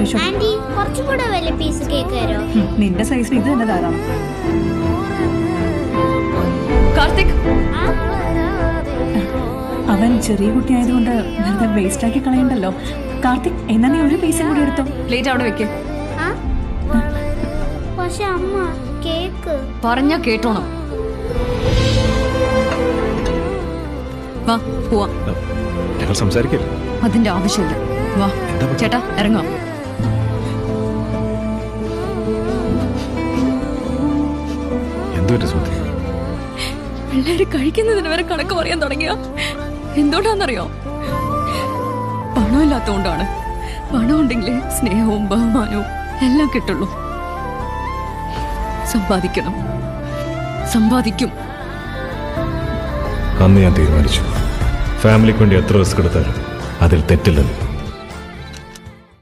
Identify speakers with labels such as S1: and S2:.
S1: കഴിച്ചോ.
S2: കുറച്ചുകൂടെ വലിയ പീസ് കേക്ക് തരോ?
S1: നിന്റെ സൈസിൽ ഇത് തന്നെ ധാരാളം.
S3: കാർത്തിക്,
S1: അവൻ ചെറിയ കുട്ടിയായതുകൊണ്ട് വെറുതെ വേസ്റ്റ് ആക്കി കളയണ്ടല്ലോ. കാർത്തിക്, എന്നാ നീ ഒരു പീസും കൂടി എടുത്തോ.
S3: പ്ലേറ്റ് അവിടെ വെക്കേ.
S2: പക്ഷെ അമ്മ കേക്ക്
S3: പറഞ്ഞ കേട്ടോണം. വാ പോവാ.
S4: ഞങ്ങൾ സംസാരിക്കില്ല.
S3: അതിന്റെ ആവശ്യമില്ല. വാ ചേട്ടാ, ഇറങ്ങാം. പിള്ളേര് കഴിക്കുന്നതിന് വരെ കണക്ക് പറയാൻ തുടങ്ങിയ എന്തുകൊണ്ടാന്നറിയോ? പണമില്ലാത്തോണ്ടാണ്. പണം ഉണ്ടെങ്കിലേ സ്നേഹവും ബഹുമാനവും എല്ലാം കിട്ടുള്ളൂ. സമ്പാദിക്കണം, സമ്പാദിക്കും.
S4: അന്ന് ഞാൻ തീരുമാനിച്ചു, ഫാമിലിക്ക് വേണ്ടി എത്ര റിസ്ക് എടുത്താലും അതിൽ തെറ്റില്ലെന്ന്.